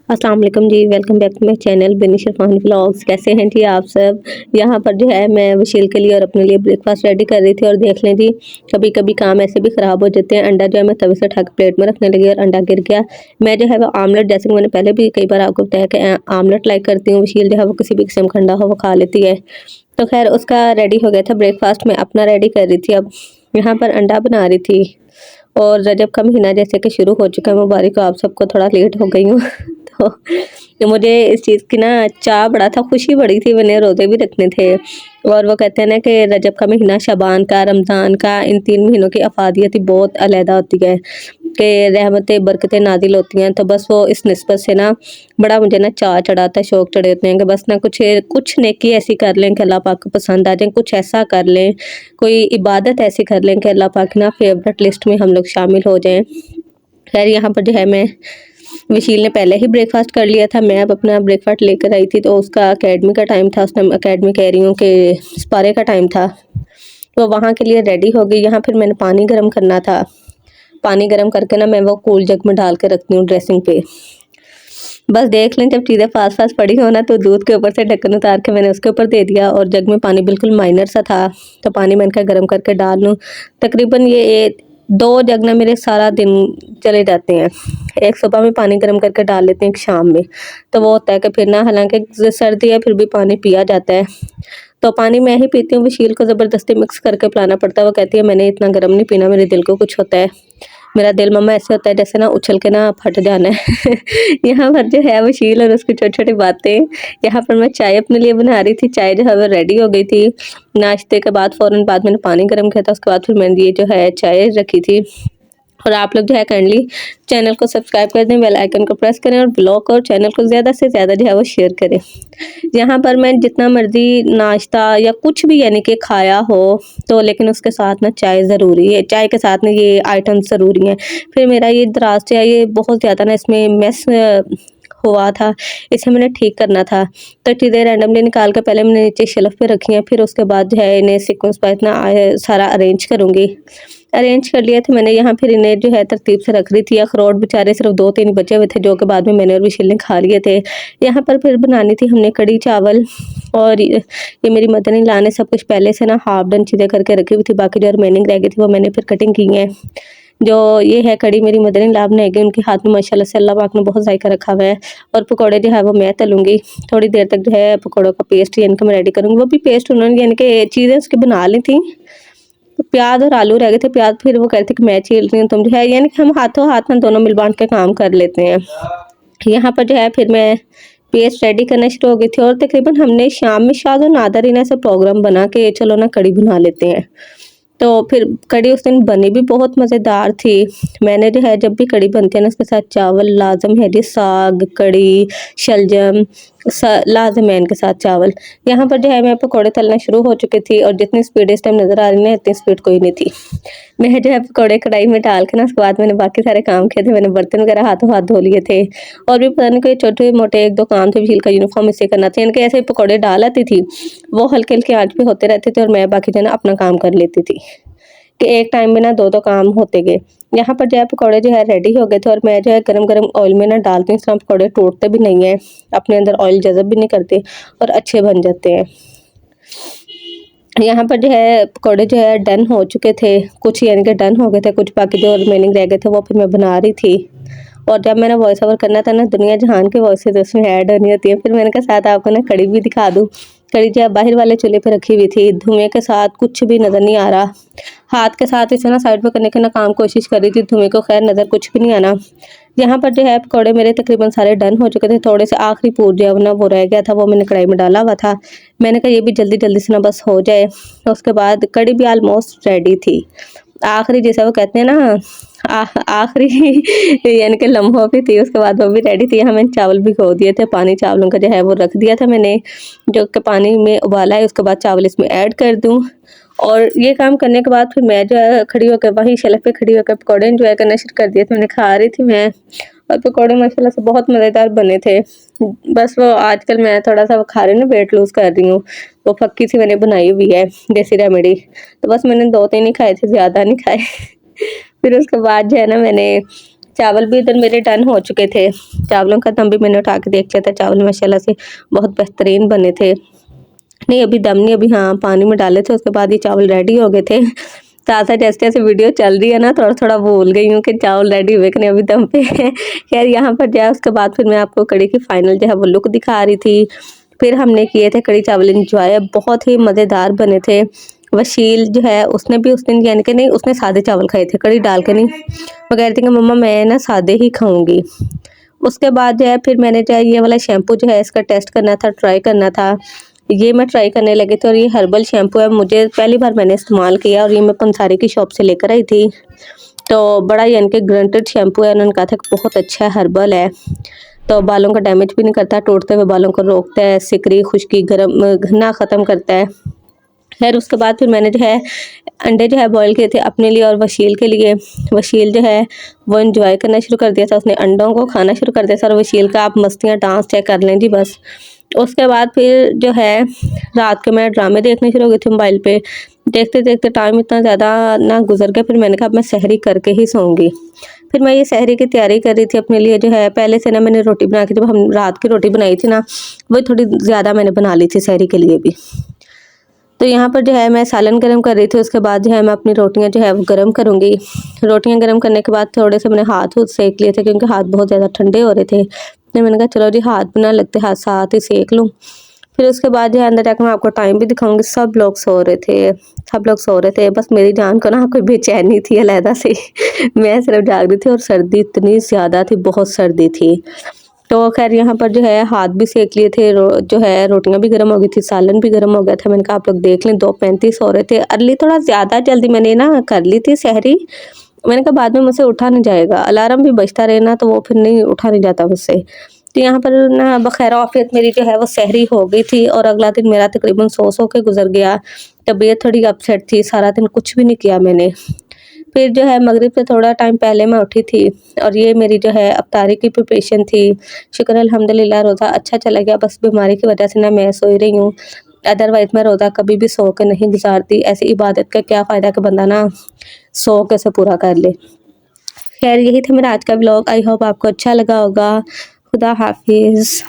अस्सलाम वालेकुम जी, welcome back to my channel Benisha Fahmi vlogs. कैसे हैं जी आप सब। यहाँ पर जो है मैं वशील के लिए और अपने लिए ब्रेकफास्ट रेडी कर रही थी और देख लें जी, कभी कभी काम ऐसे भी ख़राब हो जाते हैं। अंडा जो है मैं तवे से उठा के प्लेट में रखने लगी और अंडा गिर गया। मैं जो है वो आमलेट, जैसे कि मैंने पहले भी कई बार आपको बताया कि आमलेट लाइक करती हूँ। वशील जो है वो किसी भी किस्म का अंडा हो वो खा लेती है। तो खैर उसका रेडी हो गया था ब्रेकफास्ट, में अपना रेडी कर रही थी। अब यहाँ पर अंडा बना रही थी और रजब का महीना जैसे कि शुरू हो चुका है, मुबारक हो आप सबको। थोड़ा लेट हो गई हूँ तो मुझे इस चीज़ की ना चाह बड़ा था, खुशी बड़ी थी, मैंने रोज़े भी रखने थे। और वो कहते हैं ना कि रजब का महीना, शबान का, रमज़ान का, इन 3 महीनों की अफ़ादियत ही बहुत अलहदा होती है कि रहमतें बरकतें नाज़िल होती हैं। तो बस वो इस निस्बत से ना बड़ा मुझे ना चाह चढ़ाता है, शौक़ चढ़े होते हैं कि बस ना कुछ नेकी ऐसी कर लें कि अल्लाह पाक को पसंद आ जाए, कुछ ऐसा कर लें, कोई इबादत ऐसी कर लें कि अल्लाह पाक ना फ़ेवरेट लिस्ट में हम लोग शामिल हो जाएँ। खैर यहाँ पर जो है मैं, वशील ने पहले ही ब्रेकफास्ट कर लिया था, मैं अब अपना ब्रेकफास्ट लेकर आई थी। तो उसका अकेडमी का टाइम था, उस टाइम अकेडमी कह रही हूँ कि स्पारे का टाइम था, तो वहाँ के लिए रेडी हो गई। यहाँ फिर मैंने पानी गर्म करना था। पानी गर्म करके ना मैं वो कूल जग में डाल के रखती हूँ ड्रेसिंग पे। बस देख लें, जब चीज़ें फास्ट पड़ी हो ना तो दूध के ऊपर से ढक्कन उतार के मैंने उसके ऊपर दे दिया और जग में पानी बिल्कुल माइनर सा था, तो पानी मैंने कहा गर्म करके डाल लूँ। तकरीबन ये 2 जग ना मेरे सारा दिन चले जाते हैं। एक सुबह में पानी गर्म करके डाल लेते हैं, एक शाम में। तो वो होता है कि फिर ना, हालाँकि सर्दी है फिर भी पानी पिया जाता है। तो पानी मैं ही पीती हूँ, वशील को ज़बरदस्ती मिक्स करके पिलाना पड़ता है। वो कहती है मैंने इतना गर्म नहीं पीना, मेरे दिल को कुछ होता है। मेरा दिल मम्मा ऐसे होता है जैसे ना उछल के ना फट जाना है। यहाँ पर जो है वशील और उसकी छोटी-छोटी बातें। यहाँ पर मैं चाय अपने लिए बना रही थी, चाय जो है वो रेडी हो गई थी। नाश्ते के बाद फ़ौरन बाद मैंने पानी गर्म किया था, उसके बाद फिर मैंने ये जो है चाय रखी थी। और आप लोग जो है काइंडली चैनल को सब्सक्राइब कर दें, बेल आइकन को प्रेस करें और ब्लॉग और चैनल को ज़्यादा से ज़्यादा जो है वो शेयर करें। यहाँ पर मैं जितना मर्ज़ी नाश्ता या कुछ भी यानी कि खाया हो, तो लेकिन उसके साथ ना चाय ज़रूरी है, चाय के साथ ना ये आइटम ज़रूरी हैं। फिर मेरा ये दराज़ जो है ये बहुत ज़्यादा ना इसमें मेस हुआ था, इसे मैंने ठीक करना था। तो चीज़ें रैंडमली निकाल के पहले मैंने नीचे शेल्फ पे रखी हैं, फिर उसके बाद जो है इन्हें सीक्वेंस वाइज़ ना सारा अरेंज करूँगी। अरेंज कर लिया था मैंने, यहाँ फिर इन्हें जो है तरतीब से रख रही थी। अखरोट बेचारे सिर्फ 2-3 बचे हुए थे, जो कि बाद में मैंने और विशिल ने खा लिए थे। यहाँ पर फिर बनानी थी हमने कड़ी चावल, और ये मेरी मदर इन लॉ ने सब कुछ पहले से ना हाफ डन चीज़ें करके रखी हुई थी, बाकी जो रिमेनिंग रह गई थी वो मैंने फिर कटिंग की है। जो ये है कड़ी मेरी मदर इन लॉ बनाएगी, उनके हाथ में माशाल्लाह से अल्लाह पाक ने बहुत ज़ायका रखा हुआ है। और पकौड़े जो है वो मैं तलूँगी। थोड़ी देर तक जो है पकौड़ों का पेस्ट यानी कि मैं रेडी करूँगी। वो भी पेस्ट उन्होंने यानी कि चीज़ें उसकी बना ली थी। तो प्याज और आलू रह गए थे, प्याज फिर वो कह रहे थे कि मैं छील रही हूँ, तुम जो है यानी कि हम हाथों हाथ में दोनों मिल बाँट के काम कर लेते हैं। यहाँ पर जो है फिर मैं पेस्ट रेडी करना शुरू हो गई थी, और तकरीबन हमने शाम में शायद और नादर ही ना ऐसा प्रोग्राम बना के चलो ना कड़ी बना लेते हैं। तो फिर कड़ी उस दिन बनी भी बहुत मज़ेदार थी। मैंने जो है जब भी कड़ी बनती है ना उसके साथ चावल लाज़िम है जी, साग, कड़ी, शलजम लाज़िम है इनके साथ चावल। यहाँ पर जो है मैं पकौड़े तलना शुरू हो चुकी थी, और जितनी स्पीड इस टाइम नज़र आ रही है इतनी स्पीड कोई नहीं थी। मैं जो है पकौड़े कढ़ाई में डाल के ना उसके बाद मैंने बाकी सारे काम किए थे। मैंने बर्तन वगैरह हाथों हाथ धो लिए थे, और भी पता नहीं कोई छोटे-मोटे 1-2 काम थे, वकील का यूनिफ़ॉर्म इसे करना था। इनके ऐसे पकौड़े डाल आती थी, वो हल्के-हल्के आँच पे होते रहते थे और मैं बाकी जो है ना अपना काम कर लेती थी, कि एक टाइम में ना 2-2 काम होते गए। यहाँ पर जो है पकौड़े जो है रेडी हो गए थे, और मैं जो है गरम-गरम ऑयल में ना डालती हूँ, इस तरह पकौड़े टूटते भी नहीं हैं, अपने अंदर ऑयल जज़ब भी नहीं करते और अच्छे बन जाते हैं। यहाँ पर जो है पकौड़े जो है डन हो चुके थे, कुछ यानी कि डन हो गए थे, कुछ बाकी जो रिमेनिंग रह गए थे वो फिर मैं बना रही थी। और जब मैंने वॉइस ओवर करना था ना, दुनिया जहान की वॉइसेज़ उसमें ऐड होनी होती है। फिर मैंने कहा साथ आपको ना कड़ी भी दिखा दूँ। कड़ी जो है बाहर वाले चूल्हे पे रखी हुई थी, धुएँ के साथ कुछ भी नज़र नहीं आ रहा। हाथ के साथ इसे ना साइड पे करने की ना काम कोशिश कर रही थी, धुएँ को खैर नज़र कुछ भी नहीं आना। यहाँ पर जो है पकौड़े मेरे तकरीबन सारे डन हो चुके थे, थोड़े से आखिरी पूर जो है ना वो रह गया था, वो मैंने कढ़ाई में डाला हुआ था। मैंने कहा ये भी जल्दी-जल्दी से ना बस हो जाए। तो उसके बाद कड़ी भी ऑलमोस्ट रेडी थी। आखिरी जैसा वो कहते हैं ना, आखिरी यानी कि लम्हों पे थी, उसके बाद वो भी रेडी थी। यहाँ मैंने चावल भिगो दिए थे, पानी चावलों का जो है वो रख दिया था मैंने, जो कि पानी में उबाला है, उसके बाद चावल इसमें ऐड कर दूँ। और ये काम करने के बाद फिर मैं जो है खड़ी होकर वहीं शेल्फ पे खड़ी होकर पकौड़े एंजॉय करना शुरू कर दिए थे। मैंने खा रही थी मैं, और पकौड़े माशाल्लाह से बहुत मज़ेदार बने थे। बस वो आजकल मैं थोड़ा-सा वो खा रही हूँ ना, वेट लूज़ कर रही हूँ। वो फक्की सी मैंने बनाई हुई है, देसी रेमेडी। तो बस मैंने 2-3 ही खाए थे, ज़्यादा नहीं खाए। फिर उसके बाद जो है ना मैंने चावल भी इधर मेरे डन हो चुके थे। चावलों का दम भी मैंने उठा के देख लिया था, चावल माशाल्लाह से बहुत बेहतरीन बने थे। नहीं अभी दम नहीं, अभी हाँ पानी में डाले थे, उसके बाद ये चावल रेडी हो गए थे। साथ जैसे जैसे वीडियो चल रही है ना, थोड़ा थोड़ा भूल गई हूँ कि चावल रेडी हुए कि नहीं, अभी दम पे है। खैर यहाँ पर जो है उसके बाद फिर मैं आपको कड़ी की फाइनल जो है वो लुक दिखा रही थी। फिर हमने किए थे कड़ी चावल इंजॉय, बहुत ही मज़ेदार बने थे। वशील जो है उसने भी उस दिन यानी कि नहीं, उसने सादे चावल खाए थे, कड़ी डाल के नहीं। वो कह रही थी कि मम्मा मैं ना सादे ही खाऊंगी। उसके बाद जो है फिर मैंने जो है ये वाला शैम्पू जो है इसका टेस्ट करना था, ट्राई करना था। ये मैं ट्राई करने लगी थी और ये हर्बल शैम्पू है, मुझे पहली बार मैंने इस्तेमाल किया और ये मैं पंसारी की शॉप से लेकर आई थी। तो बड़ा यानी कि ग्रंटेड शैम्पू है, उन्होंने कहा था कि बहुत अच्छा है, हर्बल है, तो बालों का डैमेज भी नहीं करता, टूटते हुए बालों को रोकता है, सिकरी खुश्की गरम घना ख़त्म करता है। खैर उसके बाद फिर मैंने जो है अंडे जो है बॉईल किए थे अपने लिए और वशील के लिए। वशील जो है वो एंजॉय करना शुरू कर दिया था, उसने अंडों को खाना शुरू कर दिया था और वशील का आप मस्तियाँ डांस चेक कर लें जी बस। उसके बाद फिर जो है रात के मैं ड्रामे देखने शुरू हो गई थी मोबाइल पे। देखते देखते टाइम इतना ज़्यादा ना गुजर गया, फिर मैंने कहा अब मैं सहरी करके ही सोऊंगी। फिर मैं ये सहरी की तैयारी कर रही थी अपने लिए, जो है पहले से ना मैंने रोटी बना के, जब हम रात की रोटी बनाई थी ना वो थोड़ी ज़्यादा मैंने बना ली थी सहरी के लिए भी। तो यहाँ पर जो है मैं सालन गरम कर रही थी, उसके बाद जो है मैं अपनी रोटियाँ जो है वो गरम करूँगी। रोटियाँ गरम करने के बाद थोड़े से मैंने हाथ सेक लिए थे क्योंकि हाथ बहुत ज़्यादा ठंडे हो रहे थे। फिर मैंने कहा चलो जी हाथ भी ना लगते, हाथ साथ ही सेक लूँ। फिर उसके बाद जो है अंदर जाकर मैं आपको टाइम भी दिखाऊंगी। सब लोग सो रहे थे, सब लोग सो रहे थे, बस मेरी जान को ना कोई बेचैनी थी अलहदा से। मैं सिर्फ जाग रही थी और सर्दी इतनी ज़्यादा थी, बहुत सर्दी थी। तो खैर यहाँ पर जो है हाथ भी सेक लिए थे, जो है रोटियां भी गर्म हो गई थी, सालन भी गर्म हो गया था। मैंने कहा आप लोग देख लें, 2:35 हो रहे थे, अर्ली थोड़ा ज़्यादा जल्दी मैंने ना कर ली थी सहरी। मैंने कहा बाद में मुझसे उठा नहीं जाएगा, अलार्म भी बजता रहे ना तो वो फिर नहीं उठा नहीं जाता मुझसे। तो यहाँ पर ना बखैर औफियत मेरी जो है वो सहरी हो गई थी और अगला दिन मेरा तकरीबन सो के गुजर गया। तबीयत थोड़ी अपसेट थी, सारा दिन कुछ भी नहीं किया मैंने। फिर जो है मगरिब से थोड़ा टाइम पहले मैं उठी थी और ये मेरी जो है अफ्तारी की प्रिपरेशन थी। शुक्र अल्हम्दुलिल्लाह रोज़ा अच्छा चला गया, बस बीमारी की वजह से ना मैं सोई रही हूँ, अदरवाइज़ मैं रोज़ा कभी भी सो के नहीं गुजारती। ऐसी इबादत का क्या फ़ायदा कि बंदा ना सो के उसे पूरा कर ले। खैर यही था मेरा आज का व्लॉग, आई होप आपको अच्छा लगा होगा। खुदा हाफिज़।